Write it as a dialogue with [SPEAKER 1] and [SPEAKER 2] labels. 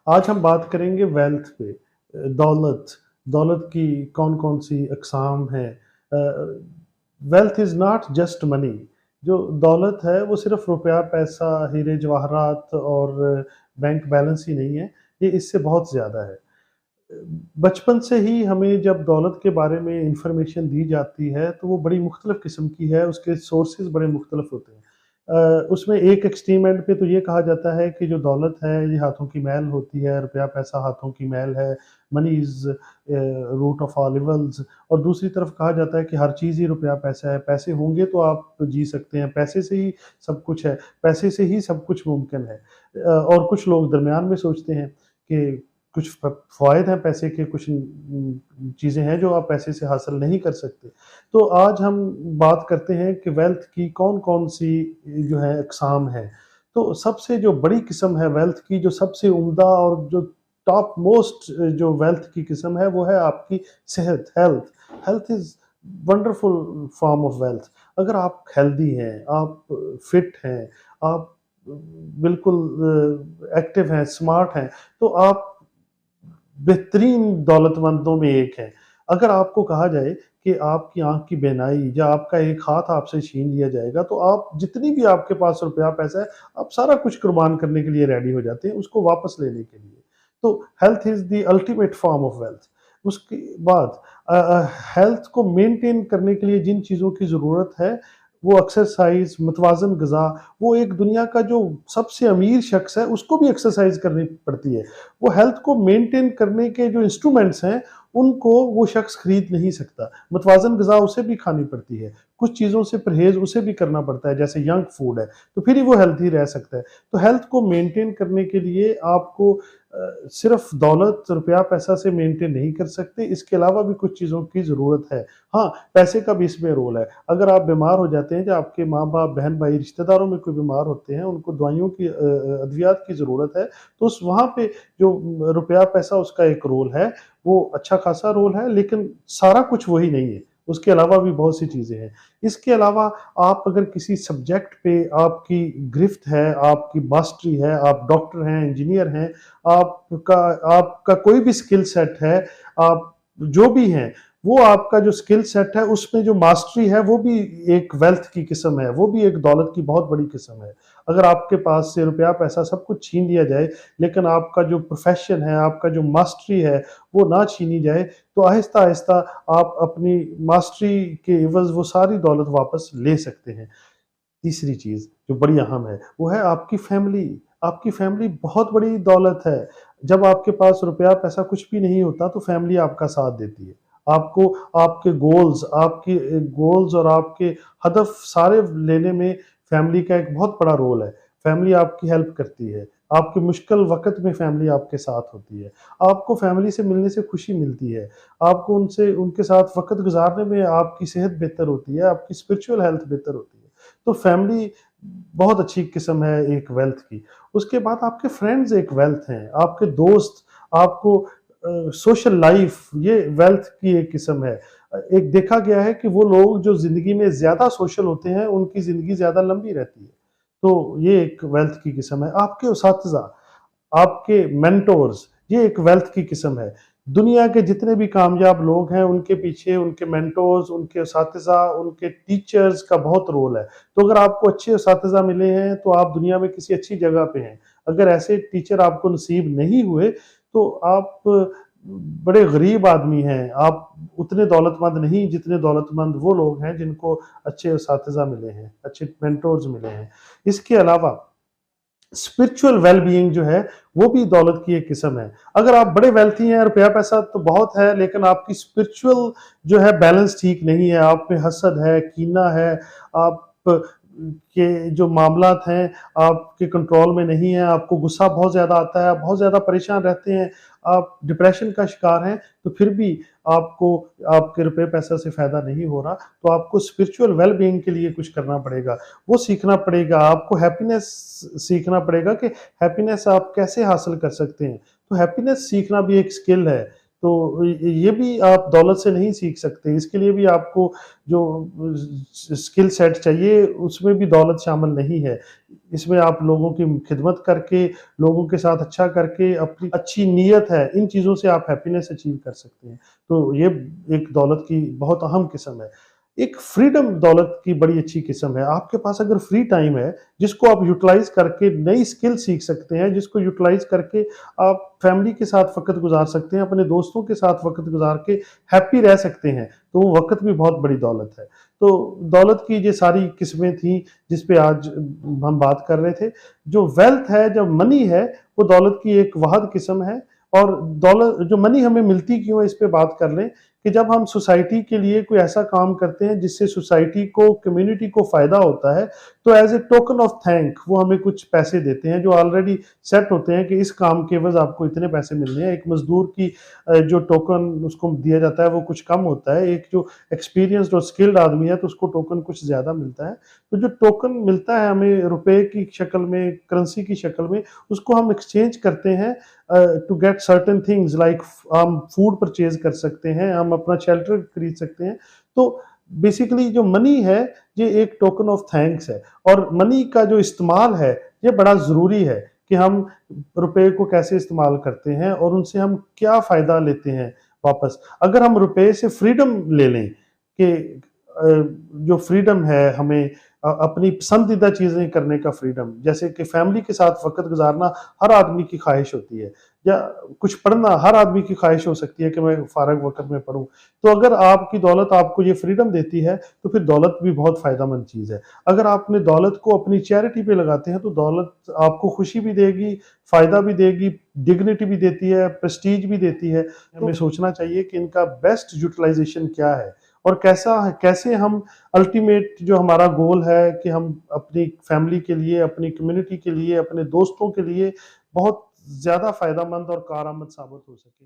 [SPEAKER 1] آج ہم بات کریں گے ویلتھ پہ، دولت دولت کی کون کون سی اقسام ہیں۔ ویلتھ از ناٹ جسٹ منی، جو دولت ہے وہ صرف روپیہ پیسہ ہیرے جواہرات اور بینک بیلنس ہی نہیں ہے، یہ اس سے بہت زیادہ ہے۔ بچپن سے ہی ہمیں جب دولت کے بارے میں انفارمیشن دی جاتی ہے تو وہ بڑی مختلف قسم کی ہے، اس کے سورسز بڑے مختلف ہوتے ہیں۔ اس میں ایک ایکسٹریم اینڈ پہ تو یہ کہا جاتا ہے کہ جو دولت ہے یہ ہاتھوں کی میل ہوتی ہے، روپیہ پیسہ ہاتھوں کی میل ہے، منی از روٹ آف آل ایولز۔ اور دوسری طرف کہا جاتا ہے کہ ہر چیز ہی روپیہ پیسہ ہے، پیسے ہوں گے تو آپ جی سکتے ہیں، پیسے سے ہی سب کچھ ہے، پیسے سے ہی سب کچھ ممکن ہے۔ اور کچھ لوگ درمیان میں سوچتے ہیں کہ کچھ فوائد ہیں پیسے کے، کچھ چیزیں ہیں جو آپ پیسے سے حاصل نہیں کر سکتے۔ تو آج ہم بات کرتے ہیں کہ ویلتھ کی کون کون سی جو ہے اقسام ہیں۔ تو سب سے جو بڑی قسم ہے ویلتھ کی، جو سب سے عمدہ اور جو ٹاپ موسٹ جو ویلتھ کی قسم ہے وہ ہے آپ کی صحت، health. Health is wonderful form of wealth. اگر آپ ہیلدی ہیں، آپ فٹ ہیں، آپ بالکل ایکٹیو ہیں، اسمارٹ ہیں، تو آپ بہترین دولت مندوں میں ایک ہیں۔ اگر آپ کو کہا جائے کہ آپ کی آنکھ کی بینائی یا آپ کا ایک ہاتھ آپ سے چھین لیا جائے گا تو آپ جتنی بھی آپ کے پاس روپیہ پیسہ ہے، آپ سارا کچھ قربان کرنے کے لیے ریڈی ہو جاتے ہیں اس کو واپس لینے کے لیے۔ تو health is the ultimate form of wealth. اس کے بعد ہیلتھ کو مینٹین کرنے کے لیے جن چیزوں کی ضرورت ہے وہ ایکسرسائز، متوازن غذا۔ وہ ایک دنیا کا جو سب سے امیر شخص ہے اس کو بھی ایکسرسائز کرنی پڑتی ہے۔ وہ ہیلتھ کو مینٹین کرنے کے جو انسٹرومنٹس ہیں ان کو وہ شخص خرید نہیں سکتا۔ متوازن غذا اسے بھی کھانی پڑتی ہے، کچھ چیزوں سے پرہیز اسے بھی کرنا پڑتا ہے، جیسے ینگ فوڈ ہے، تو پھر ہی وہ ہیلتھی رہ سکتا ہے۔ تو ہیلتھ کو مینٹین کرنے کے لیے آپ کو صرف دولت روپیہ پیسہ سے مینٹین نہیں کر سکتے، اس کے علاوہ بھی کچھ چیزوں کی ضرورت ہے۔ ہاں، پیسے کا بھی اس میں رول ہے۔ اگر آپ بیمار ہو جاتے ہیں، یا آپ کے ماں باپ، بہن بھائی، رشتہ داروں میں کوئی بیمار ہوتے ہیں، ان کو دوائیوں کی ادویات کی ضرورت ہے، تو اس وہاں پہ جو روپیہ پیسہ اس کا ایک رول ہے، وہ اچھا خاصا رول ہے، لیکن سارا کچھ وہی نہیں ہے، اس کے علاوہ بھی بہت سی چیزیں ہیں۔ اس کے علاوہ آپ اگر کسی سبجیکٹ پہ آپ کی گرفت ہے، آپ کی ماسٹری ہے، آپ ڈاکٹر ہیں، انجینئر ہیں، آپ کا کوئی بھی سکل سیٹ ہے، آپ جو بھی ہیں، وہ آپ کا جو سکل سیٹ ہے اس میں جو ماسٹری ہے وہ بھی ایک ویلتھ کی قسم ہے، وہ بھی ایک دولت کی بہت بڑی قسم ہے۔ اگر آپ کے پاس سے روپیہ پیسہ سب کچھ چھین لیا جائے لیکن آپ کا جو پروفیشن ہے، آپ کا جو ماسٹری ہے وہ نہ چھینی جائے، تو آہستہ آہستہ آپ اپنی ماسٹری کے عوض وہ ساری دولت واپس لے سکتے ہیں۔ تیسری چیز جو بڑی اہم ہے وہ ہے آپ کی فیملی۔ آپ کی فیملی بہت بڑی دولت ہے۔ جب آپ کے پاس روپیہ پیسہ کچھ بھی نہیں ہوتا تو فیملی آپ کا ساتھ دیتی ہے۔ آپ کو آپ کے گولز اور آپ کے ہدف سارے لینے میں فیملی کا ایک بہت بڑا رول ہے۔ فیملی آپ کی ہیلپ کرتی ہے، آپ کے مشکل وقت میں فیملی آپ کے ساتھ ہوتی ہے۔ آپ کو فیملی سے ملنے سے خوشی ملتی ہے، آپ کو ان کے ساتھ وقت گزارنے میں آپ کی صحت بہتر ہوتی ہے، آپ کی اسپرچول ہیلتھ بہتر ہوتی ہے۔ تو فیملی بہت اچھی قسم ہے ایک ویلتھ کی۔ اس کے بعد آپ کے فرینڈز ایک ویلتھ ہیں، آپ کے دوست، آپ کو سوشل لائف، یہ ویلتھ کی ایک قسم ہے۔ ایک دیکھا گیا ہے کہ وہ لوگ جو زندگی میں زیادہ سوشل ہوتے ہیں ان کی زندگی زیادہ لمبی رہتی ہے۔ تو یہ ایک ویلتھ کی قسم ہے۔ آپ کے اساتذہ، آپ کے مینٹورز، یہ ایک ویلتھ کی قسم ہے۔ دنیا کے جتنے بھی کامیاب لوگ ہیں ان کے پیچھے ان کے مینٹورز، ان کے اساتذہ، ان کے ٹیچرز کا بہت رول ہے۔ تو اگر آپ کو اچھے اساتذہ ملے ہیں تو آپ دنیا میں کسی اچھی جگہ پہ ہیں۔ اگر ایسے ٹیچر آپ کو نصیب نہیں ہوئے تو آپ بڑے غریب آدمی ہیں، آپ اتنے دولت مند نہیں جتنے دولت مند وہ لوگ ہیں جن کو اچھے اساتذہ ملے ہیں، اچھے مینٹورز ملے ہیں۔ اس کے علاوہ اسپرچول ویل بینگ جو ہے وہ بھی دولت کی ایک قسم ہے۔ اگر آپ بڑے ویلتھی ہیں، روپیہ پیسہ تو بہت ہے، لیکن آپ کی اسپرچول جو ہے بیلنس ٹھیک نہیں ہے، آپ میں حسد ہے، کینہ ہے، آپ کے جو معاملات ہیں آپ کے کنٹرول میں نہیں ہیں، آپ کو غصہ بہت زیادہ آتا ہے، آپ بہت زیادہ پریشان رہتے ہیں، آپ ڈپریشن کا شکار ہیں، تو پھر بھی آپ کو آپ کے روپے پیسہ سے فائدہ نہیں ہو رہا، تو آپ کو اسپرچول ویل بینگ کے لیے کچھ کرنا پڑے گا۔ وہ سیکھنا پڑے گا، آپ کو ہیپینس سیکھنا پڑے گا کہ ہیپینس آپ کیسے حاصل کر سکتے ہیں۔ تو ہیپینس سیکھنا بھی ایک سکل ہے۔ تو یہ بھی آپ دولت سے نہیں سیکھ سکتے، اس کے لیے بھی آپ کو جو اسکل سیٹ چاہیے اس میں بھی دولت شامل نہیں ہے۔ اس میں آپ لوگوں کی خدمت کر کے، لوگوں کے ساتھ اچھا کر کے، اپنی اچھی نیت ہے، ان چیزوں سے آپ ہیپینس اچیو کر سکتے ہیں۔ تو یہ ایک دولت کی بہت اہم قسم ہے۔ ایک فریڈم دولت کی بڑی اچھی قسم ہے۔ آپ کے پاس اگر فری ٹائم ہے جس کو آپ یوٹیلائز کر کے نئی اسکل سیکھ سکتے ہیں، جس کو یوٹیلائز کر کے آپ فیملی کے ساتھ وقت گزار سکتے ہیں، اپنے دوستوں کے ساتھ وقت گزار کے ہیپی رہ سکتے ہیں، تو وہ وقت بھی بہت بڑی دولت ہے۔ تو دولت کی یہ ساری قسمیں تھیں جس پہ آج ہم بات کر رہے تھے۔ جو ویلتھ ہے، جب منی ہے، وہ دولت کی ایک واحد قسم ہے، اور دولت جو منی ہمیں ملتی کیوں ہے اس پہ بات کر لیں کہ جب ہم سوسائٹی کے لیے کوئی ایسا کام کرتے ہیں جس سے سوسائٹی کو، کمیونٹی کو فائدہ ہوتا ہے، تو as a token of thank وہ ہمیں کچھ پیسے دیتے ہیں جو آلریڈی سیٹ ہوتے ہیں کہ اس کام کے عوض آپ کو اتنے پیسے ملنے ہیں۔ ایک مزدور کی جو ٹوکن اس کو دیا جاتا ہے وہ کچھ کم ہوتا ہے، ایک جو ایکسپیرینسڈ اور اسکلڈ آدمی ہے تو اس کو ٹوکن کچھ زیادہ ملتا ہے۔ تو جو ٹوکن ملتا ہے ہمیں روپے کی شکل میں، کرنسی کی شکل میں، اس کو ہم ایکسچینج کرتے ہیں to get certain things like ہم فوڈ پرچیز کر سکتے ہیں، ہم اپنا شیلٹر خرید سکتے ہیں۔ تو بیسیکلی جو منی ہے یہ ایک ٹوکن آف تھینکس ہے، اور منی کا جو استعمال ہے یہ بڑا ضروری ہے کہ ہم روپے کو کیسے استعمال کرتے ہیں اور ان سے ہم کیا فائدہ لیتے ہیں واپس۔ اگر ہم روپے سے فریڈم لے لیں کہ جو فریڈم ہے ہمیں اپنی پسندیدہ چیزیں کرنے کا فریڈم، جیسے کہ فیملی کے ساتھ وقت گزارنا ہر آدمی کی خواہش ہوتی ہے، یا کچھ پڑھنا ہر آدمی کی خواہش ہو سکتی ہے کہ میں فارغ وقت میں پڑھوں۔ تو اگر آپ کی دولت آپ کو یہ فریڈم دیتی ہے تو پھر دولت بھی بہت فائدہ مند چیز ہے۔ اگر آپ نے دولت کو اپنی چیریٹی پہ لگاتے ہیں تو دولت آپ کو خوشی بھی دے گی، فائدہ بھی دے گی، ڈگنیٹی بھی دیتی ہے، پریسٹیج بھی دیتی ہے۔ ہمیں سوچنا چاہیے کہ ان کا بیسٹ یوٹیلائزیشن کیا ہے، اور کیسے ہم الٹیمیٹ جو ہمارا گول ہے کہ ہم اپنی فیملی کے لیے، اپنی کمیونٹی کے لیے، اپنے دوستوں کے لیے بہت زیادہ فائدہ مند اور کارآمد ثابت ہو سکے۔